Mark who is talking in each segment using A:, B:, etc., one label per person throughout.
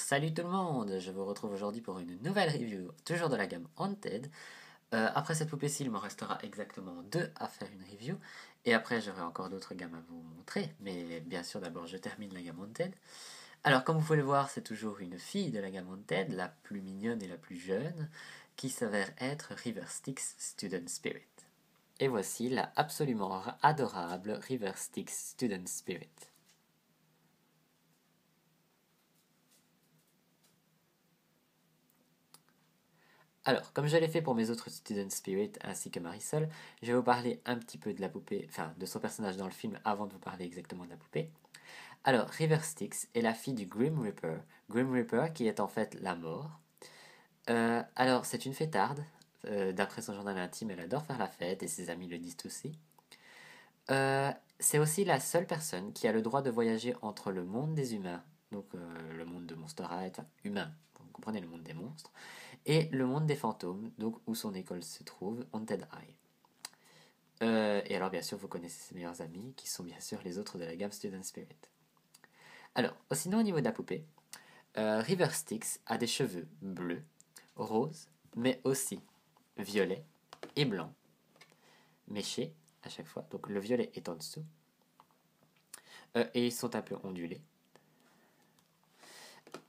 A: Salut tout le monde, je vous retrouve aujourd'hui pour une nouvelle review, toujours de la gamme Haunted. Après cette poupée-ci, il m'en restera exactement deux à faire une review, et après j'aurai encore d'autres gammes à vous montrer, mais bien sûr d'abord je termine la gamme Haunted. Alors comme vous pouvez le voir, c'est toujours une fille de la gamme Haunted, la plus mignonne et la plus jeune, qui s'avère être River Styx Student Spirit. Et voici la absolument adorable River Styx Student Spirit. Alors, comme je l'ai fait pour mes autres Student Spirit ainsi que Marisol, je vais vous parler un petit peu de la poupée, enfin de son personnage dans le film avant de vous parler exactement de la poupée. Alors, River Styx est la fille du Grim Reaper qui est en fait la mort. Alors, c'est une fêtarde. D'après son journal intime, elle adore faire la fête et ses amis le disent aussi. C'est aussi la seule personne qui a le droit de voyager entre le monde des humains, donc le monde de Monster High, enfin humain, vous comprenez le monde des monstres, et le monde des fantômes, donc où son école se trouve, Haunted High. Et alors bien sûr vous connaissez ses meilleurs amis, qui sont bien sûr les autres de la gamme Student Spirit. Alors, sinon au niveau de la poupée, River Styx a des cheveux bleus, roses, mais aussi violets et blancs, méchés à chaque fois, donc le violet est en dessous, et ils sont un peu ondulés.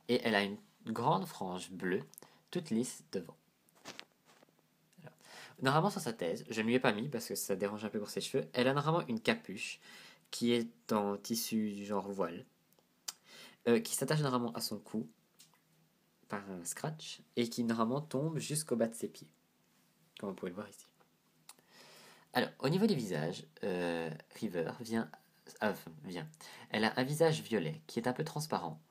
A: Et elle a une grande frange bleue, toute lisse devant. Alors, normalement sur sa thèse, je ne lui ai pas mis parce que ça dérange un peu pour ses cheveux, elle a normalement une capuche qui est en tissu du genre voile, qui s'attache normalement à son cou par un scratch et qui normalement tombe jusqu'au bas de ses pieds, comme vous pouvez le voir ici. Alors, au niveau du visage, River vient. Elle a un visage violet qui est un peu transparent.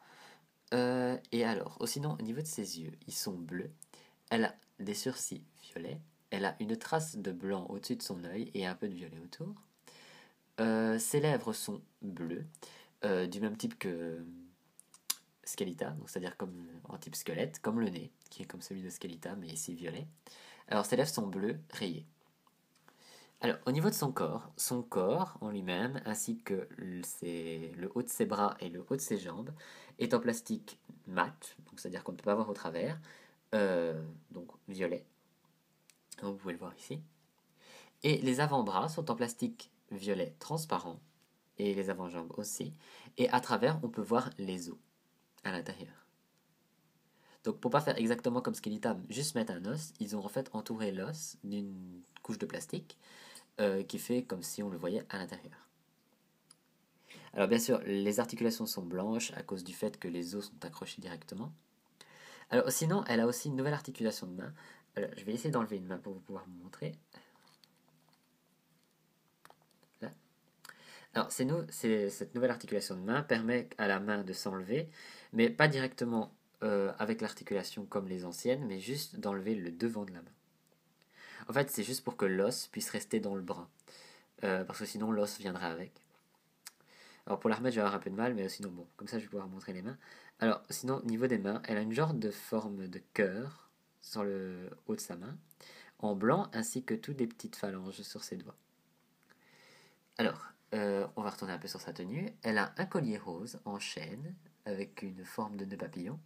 A: Et alors, sinon, au niveau de ses yeux, ils sont bleus. Elle a des sourcils violets. Elle a une trace de blanc au-dessus de son œil et un peu de violet autour. Ses lèvres sont bleues, du même type que Skeletor, donc c'est-à-dire comme en type squelette, comme le nez, qui est comme celui de Skeletor, mais ici violet. Alors ses lèvres sont bleues, rayées. Alors au niveau de son corps en lui-même, ainsi que le haut de ses bras et le haut de ses jambes, est en plastique mat, donc c'est-à-dire qu'on ne peut pas voir au travers, donc violet, donc vous pouvez le voir ici. Et les avant-bras sont en plastique violet transparent, et les avant-jambes aussi, et à travers on peut voir les os à l'intérieur. Donc pour pas faire exactement comme Skeletor, juste mettre un os, ils ont en fait entouré l'os d'une couche de plastique qui fait comme si on le voyait à l'intérieur. Alors bien sûr, les articulations sont blanches à cause du fait que les os sont accrochés directement. Alors sinon, elle a aussi une nouvelle articulation de main. Alors, je vais essayer d'enlever une main pour vous pouvoir vous montrer. Là. Alors cette nouvelle articulation de main permet à la main de s'enlever, mais pas directement avec l'articulation comme les anciennes, mais juste d'enlever le devant de la main. En fait, c'est juste pour que l'os puisse rester dans le bras, parce que sinon l'os viendrait avec. Alors pour la remettre, je vais avoir un peu de mal, mais sinon bon, comme ça je vais pouvoir montrer les mains. Alors sinon, au niveau des mains, elle a une genre de forme de cœur sur le haut de sa main, en blanc, ainsi que toutes des petites phalanges sur ses doigts. Alors, on va retourner un peu sur sa tenue. Elle a un collier rose en chaîne, avec une forme de nœud papillon.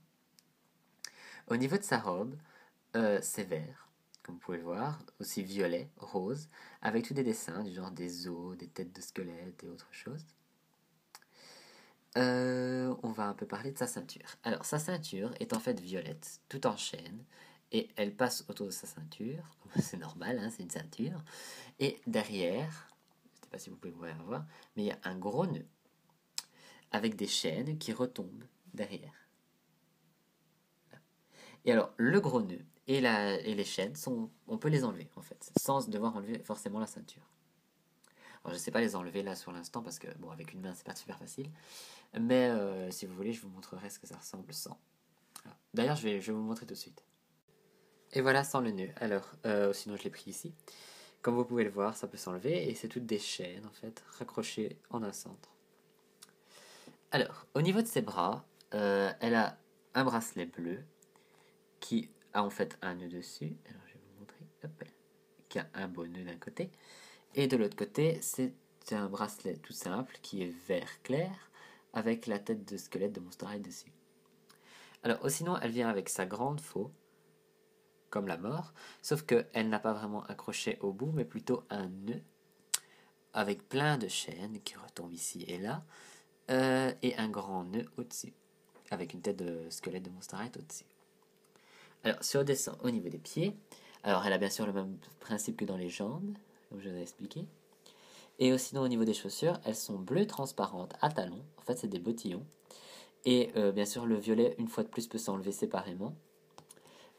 A: Au niveau de sa robe, c'est vert, comme vous pouvez le voir, aussi violet, rose, avec tous des dessins, du genre des os, des têtes de squelettes et autre chose. On va un peu parler de sa ceinture. Alors, sa ceinture est en fait violette, tout en chaîne, et elle passe autour de sa ceinture, c'est normal, hein, c'est une ceinture, et derrière, je ne sais pas si vous pouvez voir, mais il y a un gros nœud, avec des chaînes qui retombent derrière. Et alors, le gros nœud et les chaînes, on peut les enlever, en fait, sans devoir enlever forcément la ceinture. Alors, je ne sais pas les enlever là sur l'instant, parce que, bon, avec une main, c'est pas super facile. Mais si vous voulez, je vous montrerai ce que ça ressemble sans. D'ailleurs, je vais vous montrer tout de suite. Et voilà sans le nœud. Alors, sinon je l'ai pris ici. Comme vous pouvez le voir, ça peut s'enlever et c'est toutes des chaînes en fait, raccrochées en un centre. Alors, au niveau de ses bras, elle a un bracelet bleu qui a en fait un nœud dessus. Alors, je vais vous montrer. Hop, qui a un beau nœud d'un côté. Et de l'autre côté, c'est un bracelet tout simple qui est vert clair avec la tête de squelette de Monster High dessus. Alors, sinon, elle vient avec sa grande faux, comme la mort, sauf qu'elle n'a pas vraiment accroché au bout, mais plutôt un nœud, avec plein de chaînes qui retombent ici et là, et un grand nœud au-dessus, avec une tête de squelette de Monsterite au-dessus. Alors, si on descend au niveau des pieds, alors elle a bien sûr le même principe que dans les jambes, comme je vous ai expliqué. Et sinon, au niveau des chaussures, elles sont bleues transparentes à talons. En fait, c'est des bottillons. Et bien sûr, le violet, une fois de plus, peut s'enlever séparément.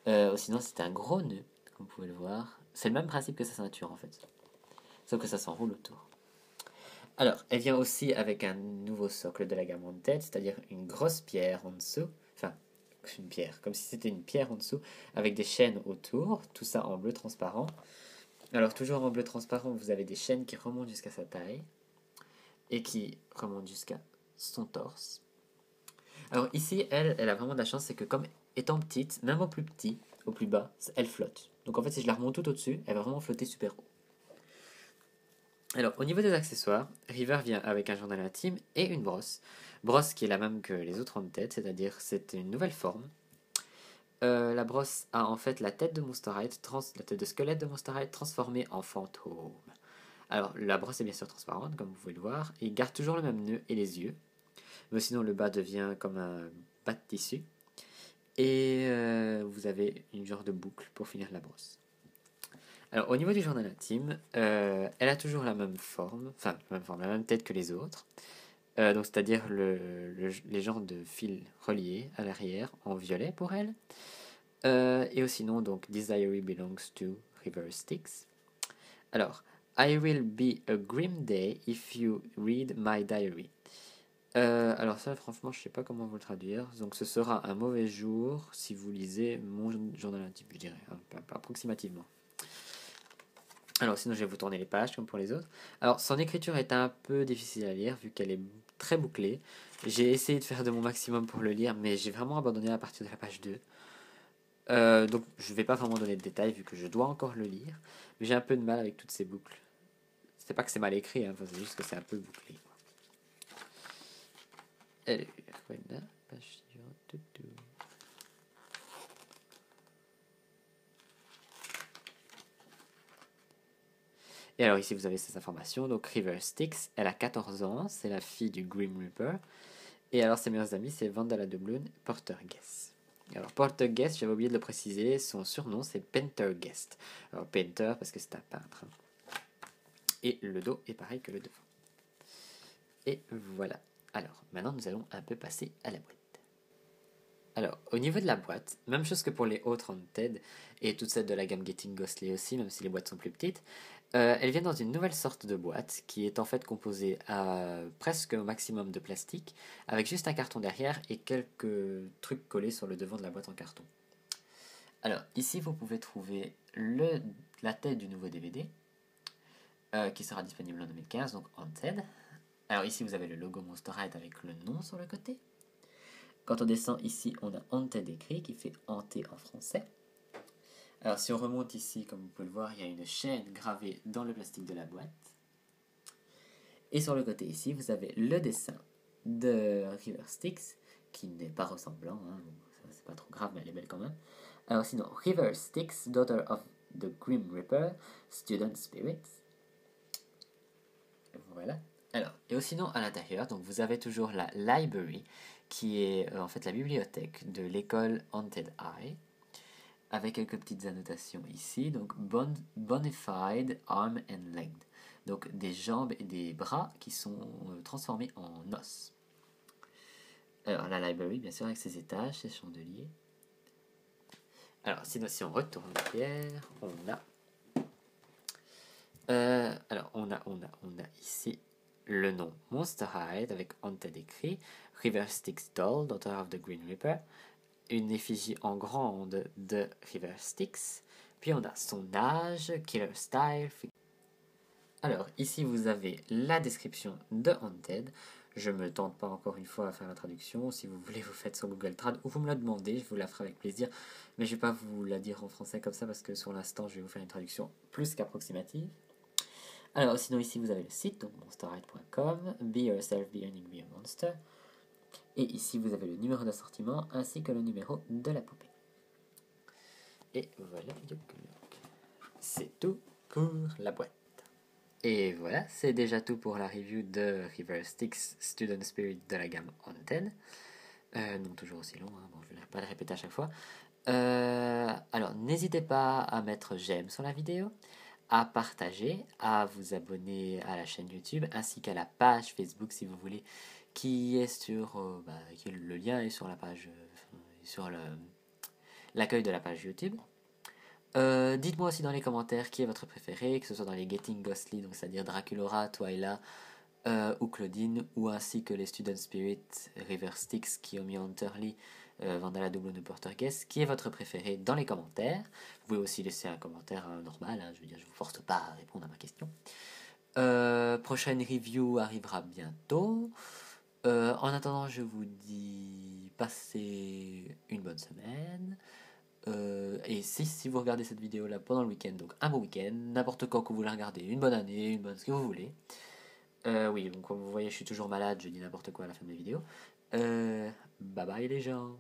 A: Sinon, c'est un gros nœud, comme vous pouvez le voir. C'est le même principe que sa ceinture, en fait. Sauf que ça s'enroule autour. Alors, elle vient aussi avec un nouveau socle de la gamme en tête, c'est-à-dire une grosse pierre en dessous. Enfin, une pierre, comme si c'était une pierre en dessous, avec des chaînes autour, tout ça en bleu transparent. Alors, toujours en bleu transparent, vous avez des chaînes qui remontent jusqu'à sa taille et qui remontent jusqu'à son torse. Alors, ici, elle a vraiment de la chance, c'est que comme étant petite, même au plus petit, au plus bas, elle flotte. Donc, en fait, si je la remonte tout au-dessus, elle va vraiment flotter super haut. Alors, au niveau des accessoires, River vient avec un journal intime et une brosse. Brosse qui est la même que les autres en tête, c'est-à-dire c'est une nouvelle forme. La brosse a en fait la tête de Monsterite, la tête de squelette de Monsterite transformée en fantôme. Alors, la brosse est bien sûr transparente, comme vous pouvez le voir, et garde toujours le même nœud et les yeux. Mais sinon, le bas devient comme un bas de tissu. Et vous avez une genre de boucle pour finir la brosse. Alors, au niveau du journal intime, elle a toujours la même forme, enfin, la même tête que les autres. Donc, c'est-à-dire les genres de fils reliés à l'arrière en violet pour elle. Et sinon, donc, This diary belongs to River Styx. Alors, I will be a grim day if you read my diary. Alors ça, franchement, je sais pas comment vous le traduire. Donc, ce sera un mauvais jour si vous lisez mon journal intime, je dirais, approximativement. Alors, sinon, je vais vous tourner les pages comme pour les autres. Alors, son écriture est un peu difficile à lire vu qu'elle est très bouclée. J'ai essayé de faire de mon maximum pour le lire, mais j'ai vraiment abandonné à partir de la page 2. Donc, je ne vais pas vraiment donner de détails vu que je dois encore le lire. Mais j'ai un peu de mal avec toutes ces boucles. C'est pas que c'est mal écrit, hein, c'est juste que c'est un peu bouclé. Allez, voilà, page suivante. Et alors ici vous avez ces informations. Donc River Styx, elle a 14 ans, c'est la fille du Grim Reaper. Et alors ses meilleurs amis c'est Vandala de Bloom, Portergeist. Alors Portergeist, j'avais oublié de le préciser, son surnom c'est Pentergeist. Alors Painter parce que c'est un peintre. Et le dos est pareil que le devant. Et voilà. Alors maintenant nous allons un peu passer à la boîte. Alors, au niveau de la boîte, même chose que pour les autres Haunted et toutes celles de la gamme Getting Ghostly aussi, même si les boîtes sont plus petites, elle vient dans une nouvelle sorte de boîte qui est en fait composée à presque au maximum de plastique, avec juste un carton derrière et quelques trucs collés sur le devant de la boîte en carton. Alors, ici vous pouvez trouver la tête du nouveau DVD qui sera disponible en 2015, donc Haunted. Alors, ici vous avez le logo Monsterite avec le nom sur le côté. Quand on descend ici, on a Haunted écrit qui fait hanté en français. Alors si on remonte ici, comme vous pouvez le voir, il y a une chaîne gravée dans le plastique de la boîte. Et sur le côté ici, vous avez le dessin de River Styx, qui n'est pas ressemblant, hein. C'est pas trop grave, mais elle est belle quand même. Alors sinon, River Styx, Daughter of the Grim Reaper, Student Spirit. Voilà. Alors, et sinon à l'intérieur, donc vous avez toujours la library, qui est en fait la bibliothèque de l'école Haunted Eye, avec quelques petites annotations ici. Donc, Bonified Arm and Leg. Donc, des jambes et des bras qui sont transformés en os. Alors, la library, bien sûr, avec ses étages, ses chandeliers. Alors, sinon, si on retourne en pierre, on a. Alors, on a ici le nom Monster Hide avec Haunted écrit, River Styx Doll, Daughter of the Green Reaper, une effigie en grande de River Styx, puis on a son âge, Killer Style. Alors, ici vous avez la description de Haunted. Je me tente pas encore une fois à faire la traduction. Si vous voulez, vous faites sur Google Trad ou vous me la demandez, je vous la ferai avec plaisir. Mais je vais pas vous la dire en français comme ça parce que sur l'instant, je vais vous faire une traduction plus qu'approximative. Alors, sinon, ici vous avez le site, donc monsterhide.com, Be Yourself, Be Unique, Be a Monster. Et ici, vous avez le numéro d'assortiment ainsi que le numéro de la poupée. Et voilà, c'est tout pour la boîte. Et voilà, c'est déjà tout pour la review de River Styx Student Spirit de la gamme Haunted. Non, toujours aussi long, hein. Bon, je ne vais pas le répéter à chaque fois. Alors, n'hésitez pas à mettre j'aime sur la vidéo, à partager, à vous abonner à la chaîne YouTube, ainsi qu'à la page Facebook si vous voulez, qui est sur... le lien est sur la page... sur l'accueil de la page YouTube. Dites-moi aussi dans les commentaires qui est votre préféré, que ce soit dans les Getting Ghostly, donc c'est-à-dire Draculaura, Twyla ou Claudine, ou ainsi que les Student Spirit, River Styx, Kiyomi Hunterly, Vandala Double de Portergeist, qui est votre préféré dans les commentaires. Vous pouvez aussi laisser un commentaire normal, hein, je veux dire, je vous force pas à répondre à ma question. Prochaine review arrivera bientôt. En attendant, je vous dis passez une bonne semaine. Et si vous regardez cette vidéo là pendant le week-end, donc un bon week-end, n'importe quand que vous la regardez, une bonne année, une bonne ce que vous voulez. Oui, donc comme vous voyez, je suis toujours malade, je dis n'importe quoi à la fin de mes vidéos. Bye bye les gens.